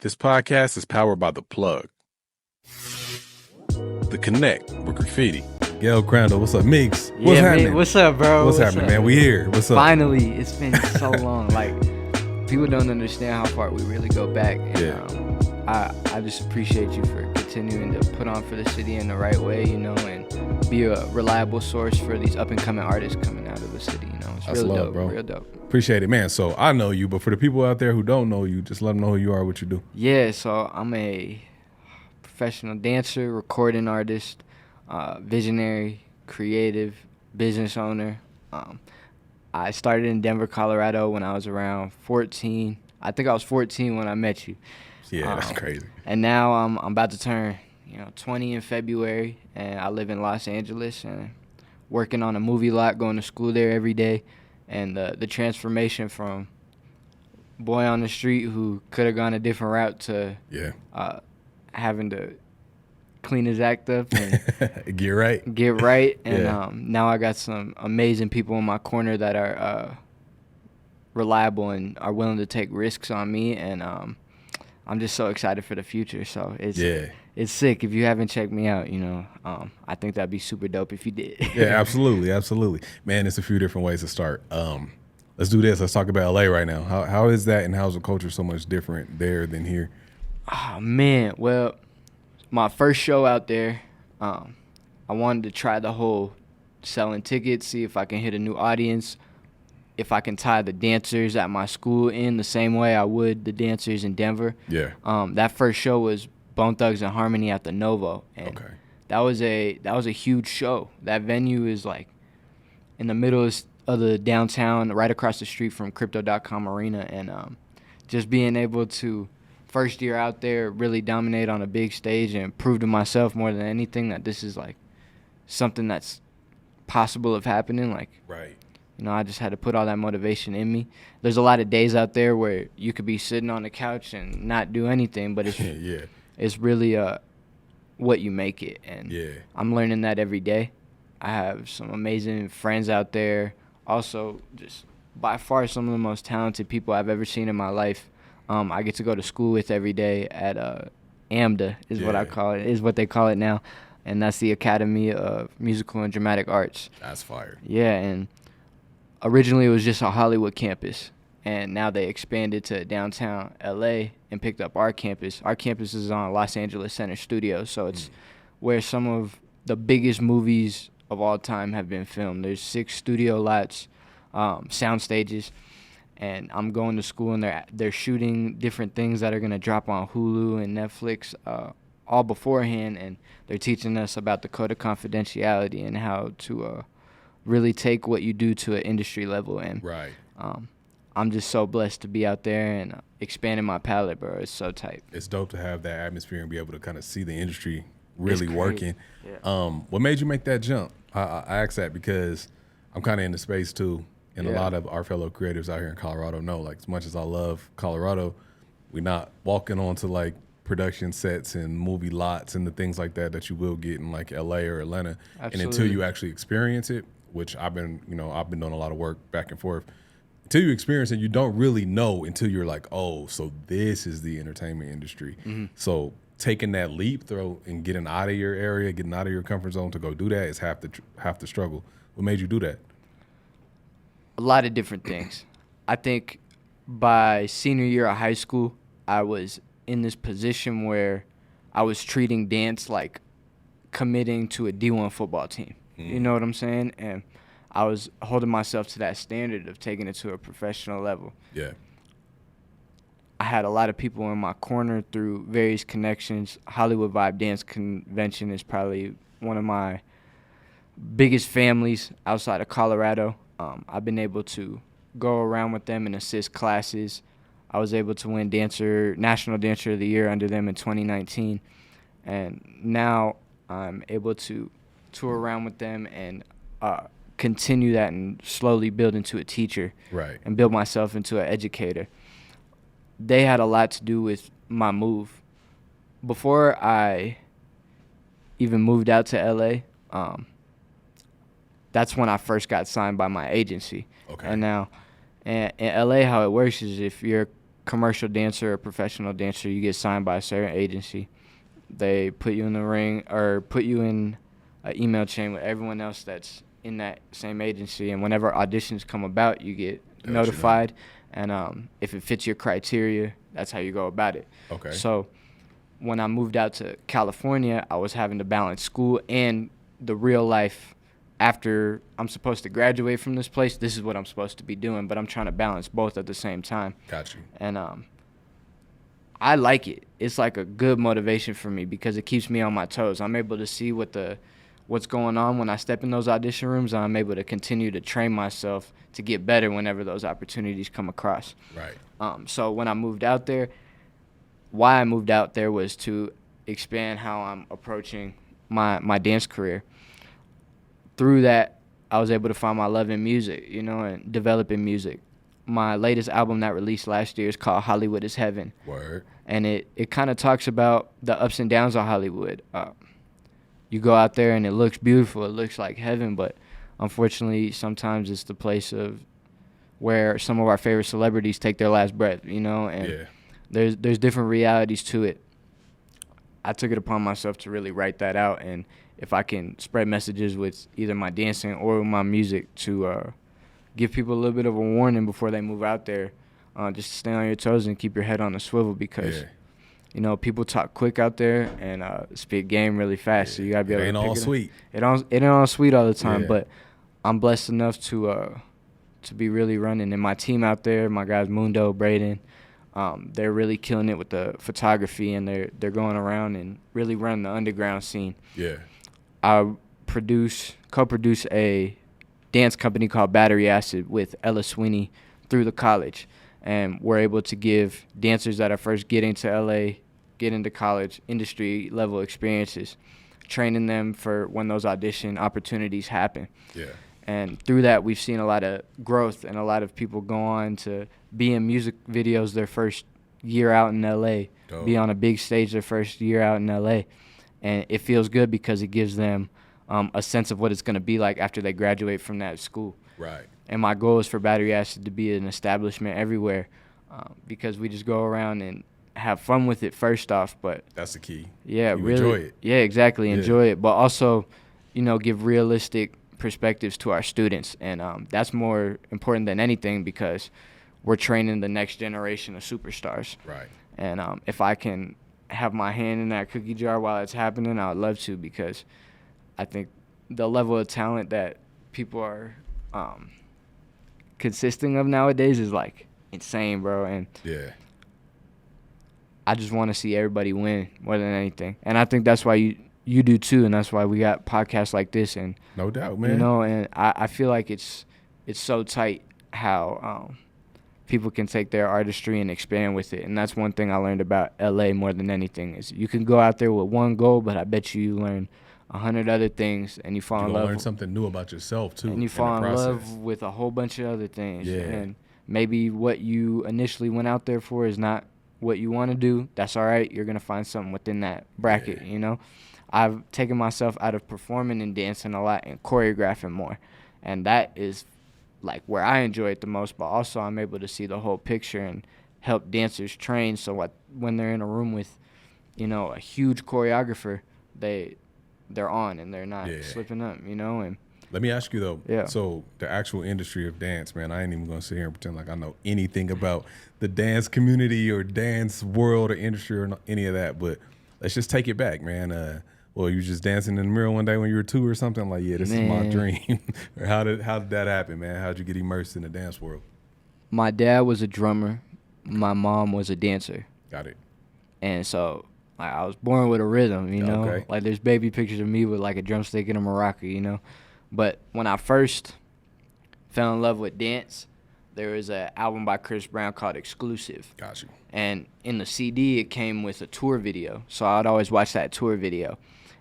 This podcast is powered by The Plug. The Connect with graffiti. Miguel, Crandell, what's up? Mix, what's happening? What's up, bro? What's happening, man? We here. What's up? Finally, it's been so long. Like, people don't understand how far we really go back. And, I just appreciate you for continuing to put on for the city in the right way, you know, and be a reliable source for these up-and-coming artists coming out of the city, you know. It's That's real love, dope, bro. real dope. Appreciate it, man. So I know you, but for the people out there who don't know you, just let them know who you are, what you do. Yeah, so I'm a professional dancer, recording artist, visionary, creative, business owner. I started in Denver, Colorado when I was around 14. I think I was 14 when I met you. Yeah, that's crazy. And now I'm about to turn, 20 in February, and I live in Los Angeles and working on a movie lot, going to school there every day. And the transformation from boy on the street who could have gone a different route to having to clean his act up and get right. And now I got some amazing people in my corner that are reliable and are willing to take risks on me, and I'm just so excited for the future. So it's sick. If you haven't checked me out, I think that'd be super dope if you did. Yeah, absolutely. Man, it's a few different ways to start. Let's do this. Let's talk about LA right now. How is that, and how's the culture so much different there than here? Oh, man. Well, my first show out there, I wanted to try the whole selling tickets, see if I can hit a new audience, if I can tie the dancers at my school in the same way I would the dancers in Denver. Yeah. That first show was Bone Thugs and Harmony at the Novo, and that was a huge show. That venue is like in the middle of the downtown, right across the street from Crypto.com Arena, and just being able to first year out there really dominate on a big stage and prove to myself more than anything that this is like something that's possible of happening. Like, right. I just had to put all that motivation in me. There's a lot of days out there where you could be sitting on the couch and not do anything, but it's it's really what you make it. And I'm learning that every day. I have some amazing friends out there. Also, just by far some of the most talented people I've ever seen in my life. I get to go to school with every day at AMDA what I call it, is what they call it now. And that's the Academy of Musical and Dramatic Arts. That's fire. Yeah, and originally it was just a Hollywood campus, and now they expanded to downtown LA and picked up our campus. Our campus is on Los Angeles Center Studios, so it's where some of the biggest movies of all time have been filmed. There's 6 studio lots, sound stages, and I'm going to school, and they're shooting different things that are going to drop on Hulu and Netflix all beforehand, and they're teaching us about the code of confidentiality and how to really take what you do to an industry level. And I'm just so blessed to be out there and expanding my palette, bro. It's so tight. It's dope to have that atmosphere and be able to kind of see the industry really working. What made you make that jump? I ask that because I'm kind of in the space too, and a lot of our fellow creatives out here in Colorado know, like, as much as I love Colorado, we're not walking onto like production sets and movie lots and the things like that you will get in like LA or Atlanta. Absolutely. And until you actually experience it, which I've been doing a lot of work back and forth. Until you experience it, you don't really know until you're like, oh, so this is the entertainment industry. Mm-hmm. So taking that leap, and getting out of your area, getting out of your comfort zone to go do that is half the struggle. What made you do that? A lot of different things. I think by senior year of high school, I was in this position where I was treating dance like committing to a D1 football team. You know what I'm saying? And I was holding myself to that standard of taking it to a professional level. Yeah. I had a lot of people in my corner through various connections. Hollywood Vibe Dance Convention is probably one of my biggest families outside of Colorado. I've been able to go around with them and assist classes. I was able to win National Dancer of the Year under them in 2019. And now I'm able to tour around with them and continue that and slowly build into a teacher, and build myself into an educator. They had a lot to do with my move. Before I even moved out to LA, that's when I first got signed by my agency. Okay. And now in LA, how it works is if you're commercial dancer or professional dancer, you get signed by a certain agency. They put you in the ring or put you in an email chain with everyone else that's in that same agency. And whenever auditions come about, you get notified. And if it fits your criteria, that's how you go about it. Okay. So when I moved out to California, I was having to balance school and the real life. After I'm supposed to graduate from this place, this is what I'm supposed to be doing, but I'm trying to balance both at the same time. Got you. And I like it. It's like a good motivation for me because it keeps me on my toes. I'm able to see what's going on when I step in those audition rooms, and I'm able to continue to train myself to get better whenever those opportunities come across. Right. So when I moved out there, why I moved out there was to expand how I'm approaching my dance career. Through that, I was able to find my love in music, and developing music. My latest album that released last year is called Hollywood is Heaven. Word. And it kind of talks about the ups and downs of Hollywood. You go out there and it looks beautiful. It looks like heaven, but unfortunately, sometimes it's the place of where some of our favorite celebrities take their last breath, and there's different realities to it. I took it upon myself to really write that out, and if I can spread messages with either my dancing or my music to give people a little bit of a warning before they move out there, just stay on your toes and keep your head on the swivel because, people talk quick out there and speak game really fast. So you got to be able to pick it up. It ain't all sweet. It ain't all sweet all the time, but I'm blessed enough to be really running. And my team out there, my guys Mundo, Braden, they're really killing it with the photography, and they're going around and really running the underground scene. Yeah. I co-produce a dance company called Battery Acid with Ella Sweeney through the college. And we're able to give dancers that are first getting to LA, get into college, industry level experiences, training them for when those audition opportunities happen. Yeah. And through that, we've seen a lot of growth and a lot of people go on to be in music videos their first year out in LA, be on a big stage their first year out in LA. And it feels good because it gives them a sense of what it's going to be like after they graduate from that school. Right. And my goal is for Battery Acid to be an establishment everywhere because we just go around and have fun with it first off. But that's the key. Yeah, you really. Enjoy it. Yeah, exactly. Enjoy it. But also, give realistic perspectives to our students. And that's more important than anything because we're training the next generation of superstars. Right. And if I can have my hand in that cookie jar while it's happening, I would love to because I think the level of talent that people are consisting of nowadays is like insane, bro. And I just want to see everybody win more than anything. And I think that's why you do too, and that's why we got podcasts like this. And no doubt, man. And I feel like it's so tight how people can take their artistry and expand with it. And that's one thing I learned about LA more than anything is you can go out there with one goal, but I bet you learn 100 other things, and you fall in love. Learn something new about yourself too. And you fall in love with a whole bunch of other things. Yeah. And maybe what you initially went out there for is not what you want to do. That's all right. You're gonna find something within that bracket. I've taken myself out of performing and dancing a lot and choreographing more, and that is like where I enjoy it the most. But also, I'm able to see the whole picture and help dancers train. So when they're in a room with, a huge choreographer, they're on and they're not slipping up, and let me ask you though. Yeah. So the actual industry of dance, man, I ain't even gonna sit here and pretend like I know anything about the dance community or dance world or industry or any of that. But let's just take it back, man. Well, you just dancing in the mirror one day when you were 2 or something? Like, this is my dream. Or how did that happen, man? How'd you get immersed in the dance world? My dad was a drummer. My mom was a dancer. Got it. And so I was born with a rhythm, Okay. Like there's baby pictures of me with like a drumstick and a maraca, But when I first fell in love with dance, there was an album by Chris Brown called Exclusive. Got you. And in the CD, it came with a tour video. So I'd always watch that tour video.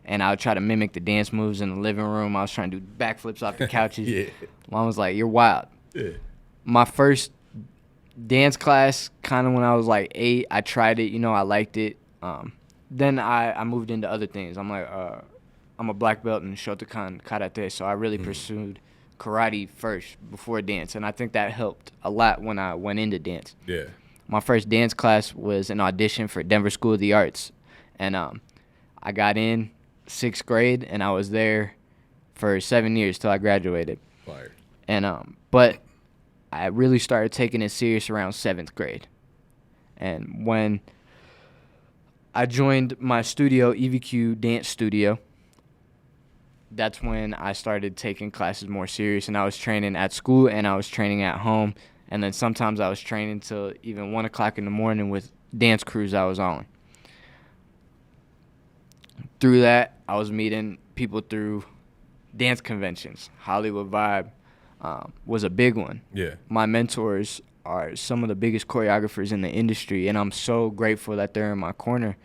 And I would try to mimic the dance moves in the living room. I was trying to do backflips off the couches. Yeah. Mom was like, "You're wild." Yeah. My first dance class, kind of when I was like 8, I tried it. I liked it. Then I moved into other things. I'm like, I'm a black belt in Shotokan Karate, so I really pursued karate first before dance. And I think that helped a lot when I went into dance. Yeah. my first dance class was an audition for Denver School of the Arts, and I got in 6th grade, and I was there for 7 years till I graduated. Fire. And but I really started taking it serious around 7th grade, and when I joined my studio, EVQ Dance Studio, that's when I started taking classes more serious, and I was training at school and I was training at home, and then sometimes I was training till even 1 o'clock in the morning with dance crews I was on. Through that, I was meeting people through dance conventions. Hollywood Vibe was a big one. Yeah. My mentors are some of the biggest choreographers in the industry, and I'm so grateful that they're in my corner,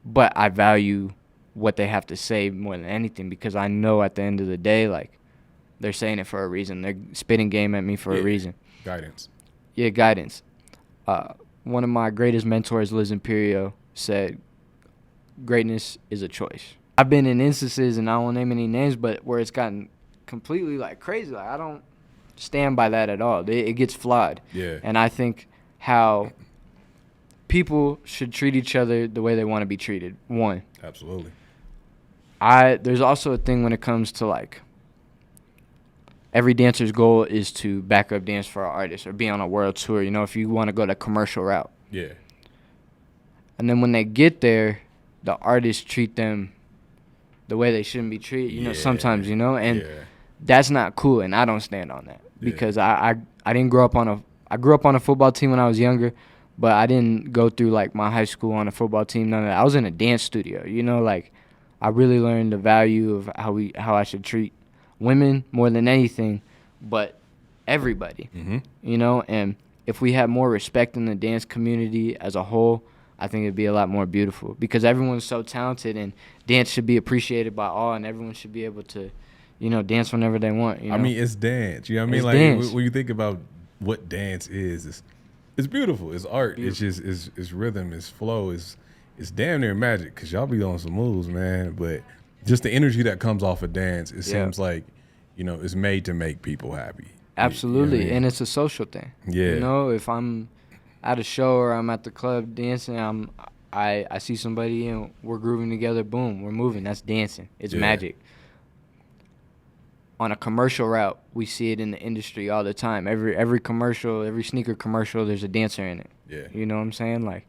but I value what they have to say more than anything, because I know at the end of the day, like, they're saying it for a reason. They're spitting game at me for a reason. Guidance. Yeah, guidance. One of my greatest mentors, Liz Imperio, said, greatness is a choice. I've been in instances, and I won't name any names, but where it's gotten completely, like, crazy. Like, I don't stand by that at all. It gets flawed. Yeah. And I think how people should treat each other the way they want to be treated, one. Absolutely. There's also a thing when it comes to, like, every dancer's goal is to back up dance for an artist or be on a world tour, you know, if you want to go the commercial route. Yeah. And then when they get there, the artists treat them the way they shouldn't be treated, you know, sometimes, you know, and that's not cool, and I don't stand on that because I didn't grow up on I grew up on a football team when I was younger, but I didn't go through, like, my high school on a football team, none of that. I was in a dance studio, you know, like, I really learned the value of how I should treat women more than anything, but everybody, you know, and if we had more respect in the dance community as a whole, I think it'd be a lot more beautiful, because everyone's so talented, and dance should be appreciated by all, and everyone should be able to, you know, dance whenever they want. You know? I mean, it's dance. You know what I mean? It's Like, dance. when you think about what dance is, it's beautiful. It's art. Beautiful. It's just it's rhythm. It's flow. It's damn near magic, because y'all be on some moves, man. But just the energy that comes off of dance, it seems like, you know, it's made to make people happy. Absolutely, You know what I mean? and it's a social thing. Yeah. You know, if I'm at a show or I'm at the club dancing, I see somebody and we're grooving together, boom, we're moving. That's dancing. It's magic. On a commercial route, we see it in the industry all the time. Every commercial, every sneaker commercial, there's a dancer in it. Yeah. You know what I'm saying? Like,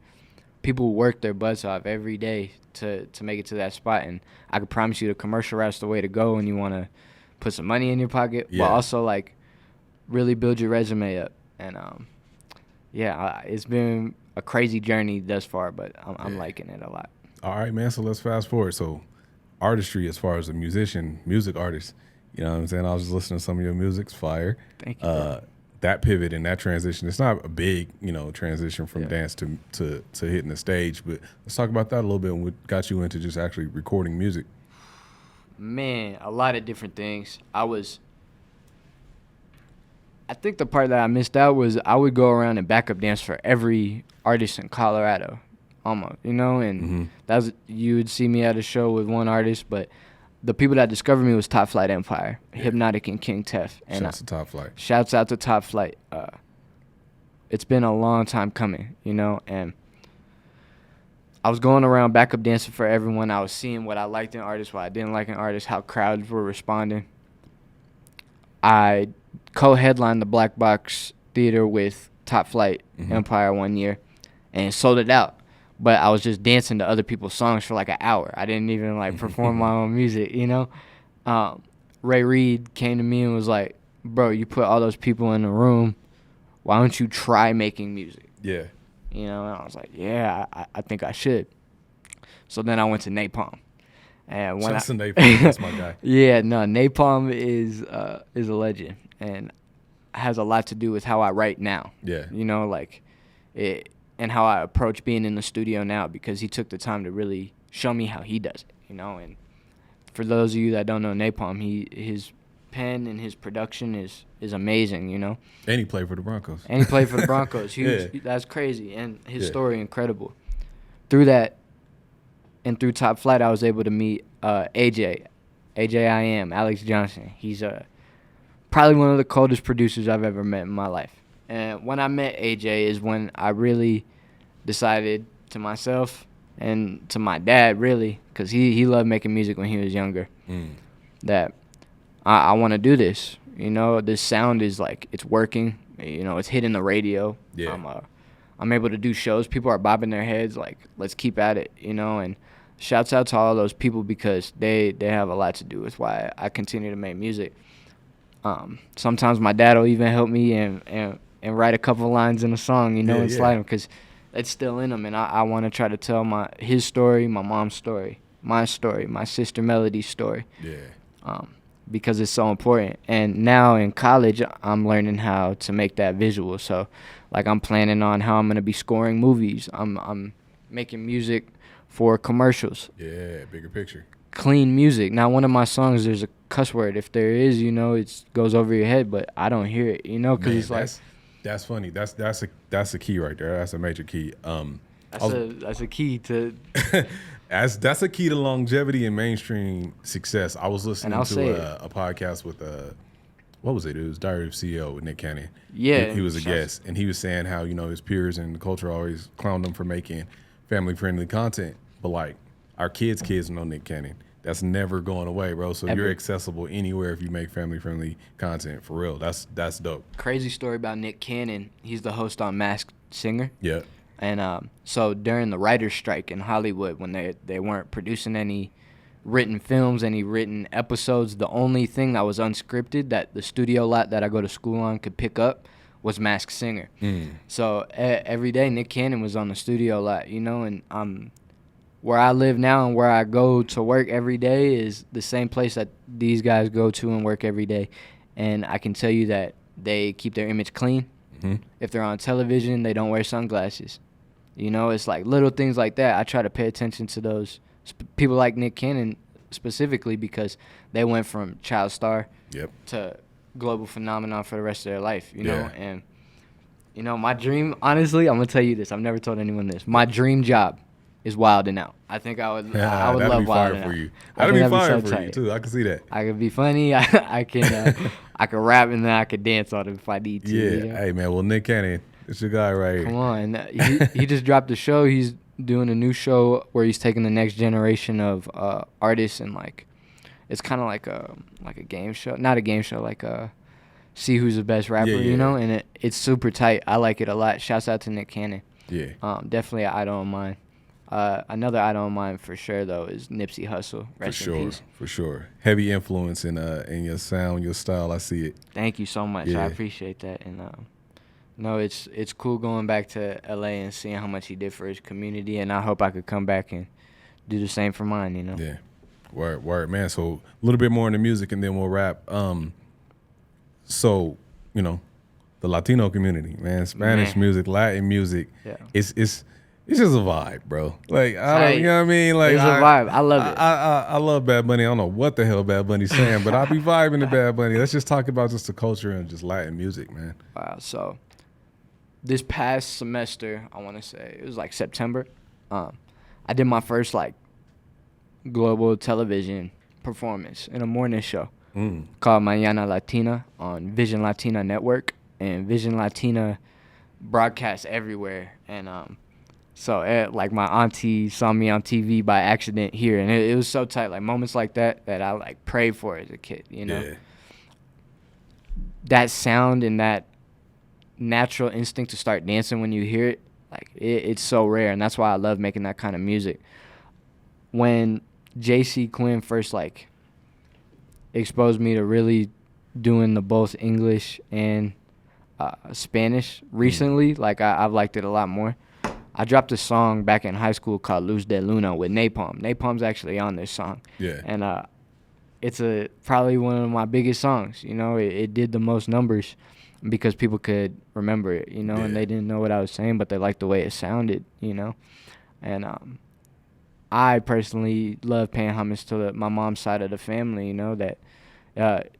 people work their butts off every day to make it to that spot, and I can promise you the commercial route's the way to go when you want to put some money in your pocket, but also, like, really build your resume up. And it's been a crazy journey thus far, but I'm liking it a lot. All right, man. So let's fast forward. So artistry, as far as a musician, music artist, you know what I'm saying? I was just listening to some of your music's fire. Thank you. Bro. That pivot and that transition, it's not a big, you know, transition from dance to hitting the stage, but let's talk about that a little bit and what got you into just actually recording music. Man, a lot of different things. I think the part that I missed out was I would go around and back up dance for every artist in Colorado, almost, you know, and you would see me at a show with one artist, but the people that discovered me was Top Flight Empire, Hypnotic, and King Tef. And Shouts to Top Flight. Shouts out to Top Flight. It's been a long time coming, you know, and I was going around backup dancing for everyone. I was seeing what I liked in artists, what I didn't like in artists, how crowds were responding. I co-headlined the Black Box Theater with Top Flight Empire one year and sold it out. But I was just dancing to other people's songs for like an hour. I didn't even, like, perform my own music, you know? Ray Reed came to me and was like, bro, you put all those people in the room. Why don't you try making music? Yeah. You know, and I was like, yeah, I think I should. So then I went to Napalm. And when Shouts to Napalm, that's my guy. Yeah, no, Napalm is a legend and has a lot to do with how I write now. Yeah. You know, like, it, and how I approach being in the studio now, because he took the time to really show me how he does it, you know. And for those of you that don't know Napalm, his pen and his production is amazing, you know. And he played for the Broncos. Huge. Yeah. That's crazy. And his story, incredible. Through that and through Top Flight, I was able to meet AJ I Am, Alex Johnson. He's probably one of the coldest producers I've ever met in my life. And when I met AJ is when I really decided to myself and to my dad, really, because he loved making music when he was younger, that I want to do this. You know, this sound is like, it's working. You know, it's hitting the radio. Yeah. I'm able to do shows. People are bobbing their heads like, let's keep at it, you know. And shouts out to all those people because they have a lot to do with why I continue to make music. Sometimes my dad will even help me and write a couple lines in a song, you know, and slide them because it's still in him. And I want to try to tell his story, my mom's story, my sister Melody's story. Yeah. Because it's so important. And now in college, I'm learning how to make that visual. So, like, I'm planning on how I'm going to be scoring movies. I'm making music for commercials. Yeah, bigger picture. Clean music. Now, one of my songs, there's a cuss word. If there is, you know, it goes over your head, but I don't hear it, you know, because it's like. That's funny. That's a key right there. That's a major key. That's a key to. That's a key to longevity and mainstream success. I was listening to a podcast with what was it? It was Diary of CEO with Nick Cannon. Yeah, he was a guest, and he was saying how, you know, his peers in the culture always clowned him for making family friendly content, but like our kids know Nick Cannon. That's never going away, bro. So you're accessible anywhere if you make family friendly content, for real. That's dope. Crazy story about Nick Cannon. He's the host on Masked Singer. Yeah. And so during the writer's strike in Hollywood, when they weren't producing any written films, any written episodes, the only thing that was unscripted that the studio lot that I go to school on could pick up was Masked Singer. So every day Nick Cannon was on the studio lot, you know, and where I live now and where I go to work every day is the same place that these guys go to and work every day. And I can tell you that they keep their image clean. If they're on television, they don't wear sunglasses. You know, it's like little things like that. I try to pay attention to those people like Nick Cannon specifically because they went from child star to global phenomenon for the rest of their life, you know. And, you know, my dream, honestly, I'm going to tell you this. I've never told anyone this. My dream job is Wildin' Out. I think I would love Wildin' Out. That'd be fire for you, too. I can see that. I could be funny. I can rap, and then I could dance on it if I need to. Yeah. You know? Hey, man. Well, Nick Cannon, it's your guy right here. Come on. He just dropped a show. He's doing a new show where he's taking the next generation of artists and, like, it's kind of like a game show. Not a game show, like a see who's the best rapper, you know? And it's super tight. I like it a lot. Shouts out to Nick Cannon. Yeah. Definitely an idol of mine. Another idol of mine for sure, though, is Nipsey Hussle. Rest in peace. For sure. Heavy influence in your sound, your style. I see it. Thank you so much. I appreciate that. And no, it's cool going back to LA and seeing how much he did for his community, and I hope I could come back and do the same for mine, you know. Yeah. Word, man. So a little bit more into music and then we'll wrap. So, you know, the Latino community, man, Spanish music, Latin music. Yeah. It's just a vibe, bro. Like, you know what I mean? Like, it's a vibe. I love it. I love Bad Bunny. I don't know what the hell Bad Bunny's saying, but I'll be vibing to Bad Bunny. Let's just talk about just the culture and just Latin music, man. Wow. So this past semester, I want to say, it was like September, I did my first, like, global television performance in a morning show called Mañana Latina on Vision Latina Network. And Vision Latina broadcasts everywhere. And so, like, my auntie saw me on TV by accident here, and it was so tight. Like, moments like that I, like, prayed for as a kid, you know? Yeah. That sound and that natural instinct to start dancing when you hear it, like, it's so rare, and that's why I love making that kind of music. When J.C. Quinn first, like, exposed me to really doing the both English and Spanish recently, like, I've liked it a lot more. I dropped a song back in high school called Luz de Luna with Napalm. Napalm's actually on this song. Yeah. And it's probably one of my biggest songs. You know, it did the most numbers because people could remember it, you know, and they didn't know what I was saying, but they liked the way it sounded, you know. And I personally love paying homage to my mom's side of the family, you know, that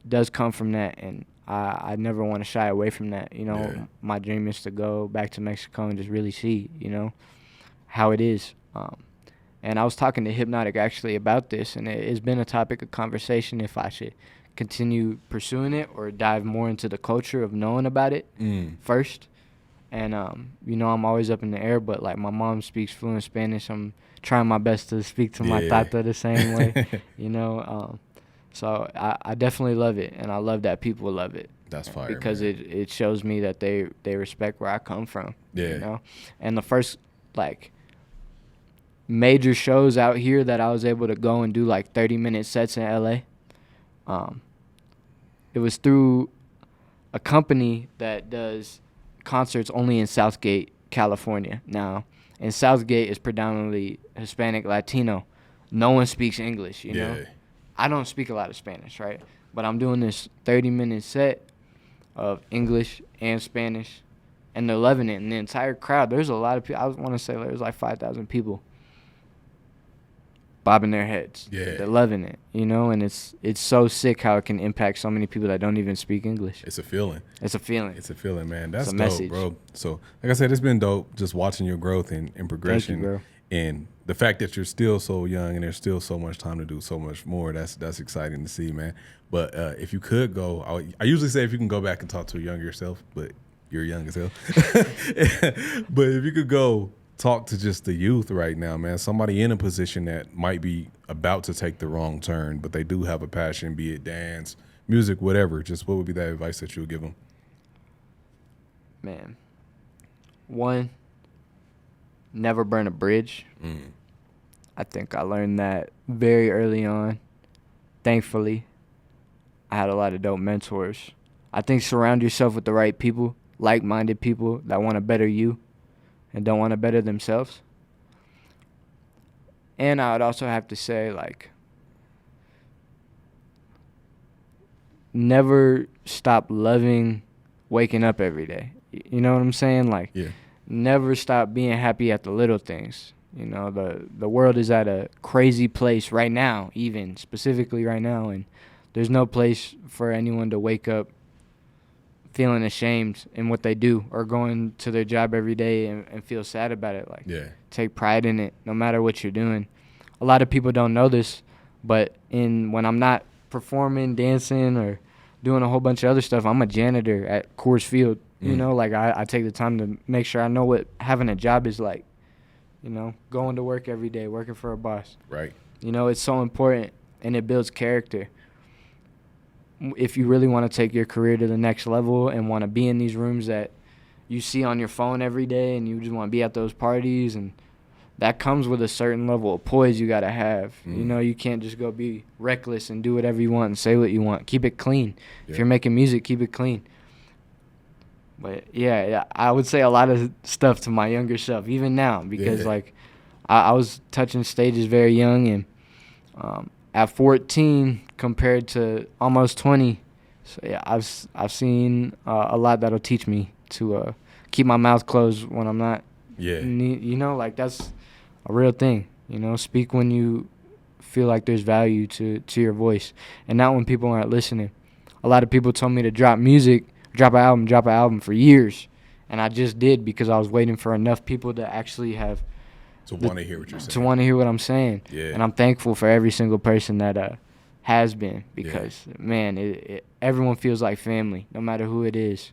does come from that, and I never want to shy away from that, you know. Yeah. My dream is to go back to Mexico and just really see, you know, how it is. And I was talking to Hypnotic actually about this, and it's been a topic of conversation if I should continue pursuing it or dive more into the culture of knowing about it first. And, I'm always up in the air, but, like, my mom speaks fluent Spanish. I'm trying my best to speak to my tata the same way, So I definitely love it, and I love that people love it. That's fire, because man. it shows me that they respect where I come from. Yeah. And the first, like, major shows out here that I was able to go and do, like, 30-minute sets in LA, it was through a company that does concerts only in Southgate, California. Now, and Southgate is predominantly Hispanic, Latino. No one speaks English, you know? I don't speak a lot of Spanish, right? But I'm doing this 30-minute set of English and Spanish, and they're loving it. And the entire crowd, there's a lot of people. I want to say there's like 5,000 people bobbing their heads. Yeah. They're loving it, and it's so sick how it can impact so many people that don't even speak English. It's a feeling. It's a feeling. It's a feeling, man. That's It's a dope, message. bro. So, like I said, it's been dope just watching your growth and progression. Thank you, bro. And the fact that you're still so young and there's still so much time to do so much more, that's exciting to see, man. But if you could go, I usually say if you can go back and talk to a younger self, but you're young as hell. But if you could go talk to just the youth right now, man, somebody in a position that might be about to take the wrong turn, but they do have a passion, be it dance, music, whatever, just what would be that advice that you would give them? Man, one, never burn a bridge. I think I learned that very early on. Thankfully, I had a lot of dope mentors. I think surround yourself with the right people, like-minded people that want to better you and don't want to better themselves. And I would also have to say, like, never stop loving waking up every day. You know what I'm saying? Like, never stop being happy at the little things. The world is at a crazy place right now, even specifically right now, and there's no place for anyone to wake up feeling ashamed in what they do or going to their job every day and feel sad about it. Like, take pride in it no matter what you're doing. A lot of people don't know this, but when I'm not performing, dancing, or doing a whole bunch of other stuff, I'm a janitor at Coors Field. Like, I take the time to make sure I know what having a job is like. Going to work every day, working for a boss. Right. It's so important, and it builds character. If you really want to take your career to the next level and want to be in these rooms that you see on your phone every day, and you just want to be at those parties, and that comes with a certain level of poise you got to have. You can't just go be reckless and do whatever you want and say what you want. Keep it clean. If you're making music, keep it clean. But, yeah, I would say a lot of stuff to my younger self, even now, because, like, I was touching stages very young, and at 14 compared to almost 20, so, yeah, I've seen a lot that'll teach me to keep my mouth closed when I'm not. Like, that's a real thing. Speak when you feel like there's value to your voice, and not when people aren't listening. A lot of people told me to drop an album for years, and I just did because I was waiting for enough people to actually have to want to hear what you're saying. To want to hear what I'm saying. And I'm thankful for every single person that has been, because man, everyone feels like family, no matter who it is.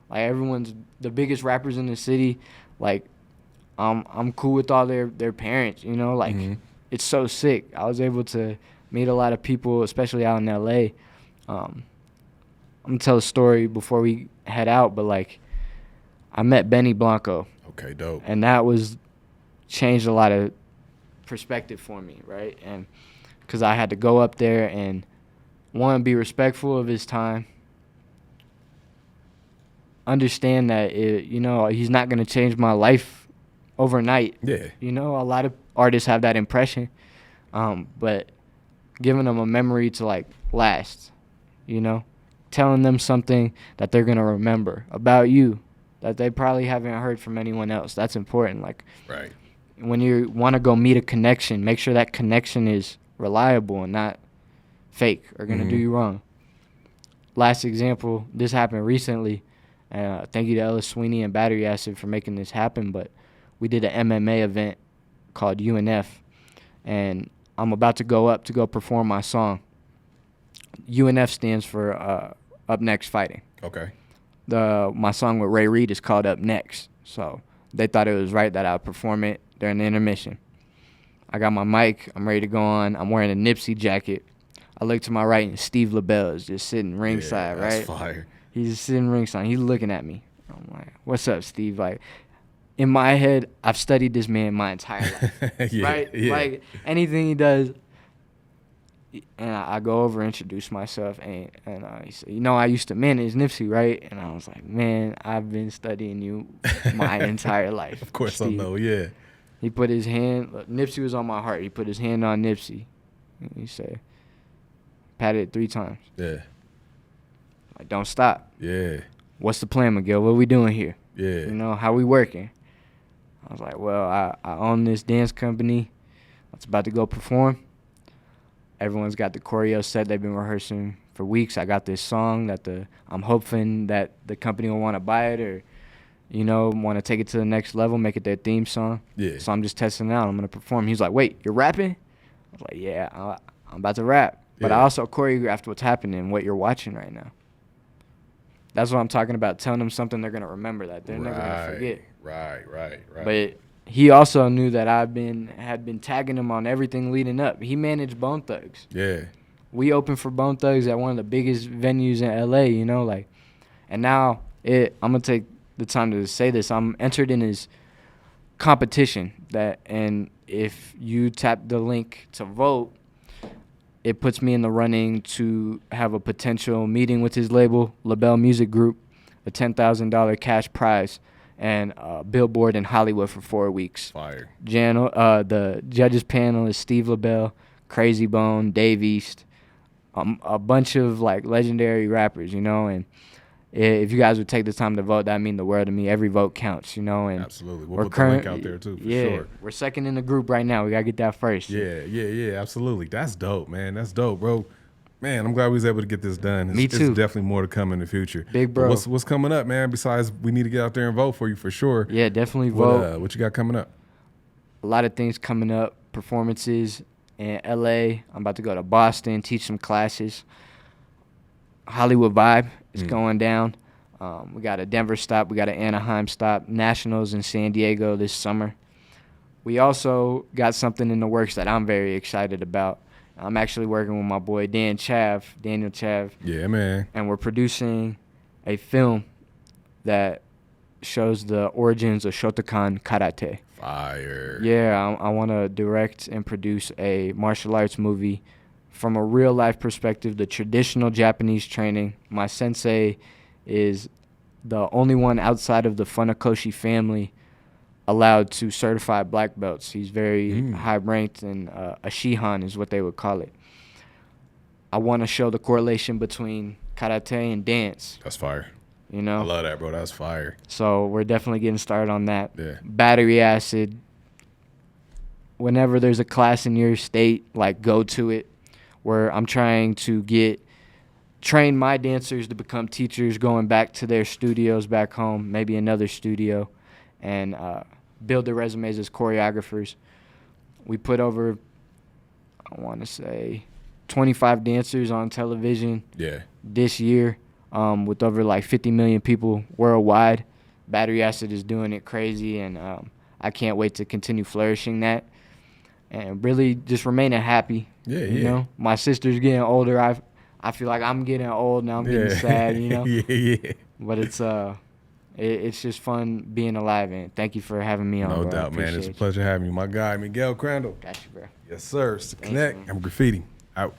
Like, everyone's the biggest rappers in the city. Like, I'm cool with all their parents. Like, it's so sick. I was able to meet a lot of people, especially out in LA. I'm gonna tell a story before we head out, but, like, I met Benny Blanco. Okay, dope. And that changed a lot of perspective for me, right? And because I had to go up there and, one, be respectful of his time, understand that he's not gonna change my life overnight. A lot of artists have that impression, but giving them a memory to, like, last, telling them something that they're going to remember about you that they probably haven't heard from anyone else. That's important. Like, when you want to go meet a connection, make sure that connection is reliable and not fake or going to do you wrong. Last example, this happened recently. Thank you to Ellis Sweeney and Battery Acid for making this happen, but we did an MMA event called UNF, and I'm about to go up to go perform my song. UNF stands for Up Next Fighting. Okay. My song with Ray Reed is called Up Next. So they thought it was right that I perform it during the intermission. I got my mic. I'm ready to go on. I'm wearing a Nipsey jacket. I look to my right, and Steve LaBelle is just sitting ringside, that's right? fire. He's just sitting ringside. He's looking at me. I'm like, what's up, Steve? Like, in my head, I've studied this man my entire life, Yeah, right? yeah. Like, anything he does, and I go over, introduce myself, and he said, I used to manage Nipsey, right? And I was like, man, I've been studying you my entire life. Of course Steve. I know, yeah. He put his hand, Nipsey was on my heart. He put his hand on Nipsey. And he said, patted it 3 times. Yeah. Like, don't stop. Yeah. What's the plan, Miguel? What are we doing here? Yeah. How we working? I was like, well, I own this dance company. It's about to go perform. Everyone's got the choreo set. They've been rehearsing for weeks. I got this song that I'm hoping that the company will want to buy it or, want to take it to the next level, make it their theme song. Yeah. So I'm just testing it out. I'm going to perform. He's like, wait, you're rapping? I was like, yeah, I'm about to rap. But I also choreographed what's happening, what you're watching right now. That's what I'm talking about, telling them something they're going to remember that they're never going to forget. Right. But he also knew that I had been tagging him on everything leading up. He managed Bone Thugs. Yeah. We opened for Bone Thugs at one of the biggest venues in LA, and now I'm going to take the time to say this. I'm entered in his competition and if you tap the link to vote, it puts me in the running to have a potential meeting with his label, LaBelle Music Group, a $10,000 cash prize, and a billboard in Hollywood for 4 weeks. Fire. The judges panel is Steve LaBelle, Crazy Bone, Dave East, a bunch of legendary rappers, and if you guys would take the time to vote, that'd mean the world to me. Every vote counts, and absolutely. We'll put the link out there too, for sure. We're second in the group right now. We gotta get that first. Yeah, absolutely. That's dope, man. That's dope, bro. Man, I'm glad we was able to get this done. Me too. It's definitely more to come in the future. Big bro. But what's coming up, man? Besides, we need to get out there and vote for you for sure. Yeah, definitely vote. What you got coming up? A lot of things coming up. Performances in LA. I'm about to go to Boston, teach some classes. Hollywood Vibe is going down. We got a Denver stop. We got an Anaheim stop. Nationals in San Diego this summer. We also got something in the works that I'm very excited about. I'm actually working with my boy Daniel Chav. Yeah, man. And we're producing a film that shows the origins of Shotokan Karate. Fire. Yeah, I want to direct and produce a martial arts movie from a real-life perspective, the traditional Japanese training. My sensei is the only one outside of the Funakoshi family allowed to certify black belts. He's very high-ranked, and a Shihan is what they would call it. I want to show the correlation between karate and dance. That's fire. I love that, bro. That's fire. So we're definitely getting started on that. Yeah. Battery acid. Whenever there's a class in your state, go to it. Where I'm trying to train my dancers to become teachers, going back to their studios back home, maybe another studio, and build their resumes as choreographers. We put over, I want to say, 25 dancers on television this year, with over 50 million people worldwide. Battery Acid is doing it crazy, and I can't wait to continue flourishing that and really just remaining happy. You know, my sister's getting older. I feel like I'm getting old now. I'm getting sad, Yeah. But it's just fun being alive, and thank you for having me on. No bro. doubt, man. It's a pleasure having you. My guy, Miguel Crandell. Got you, bro. Yes, sir. Thanks, Connect. man. I'm Graffiti. Out.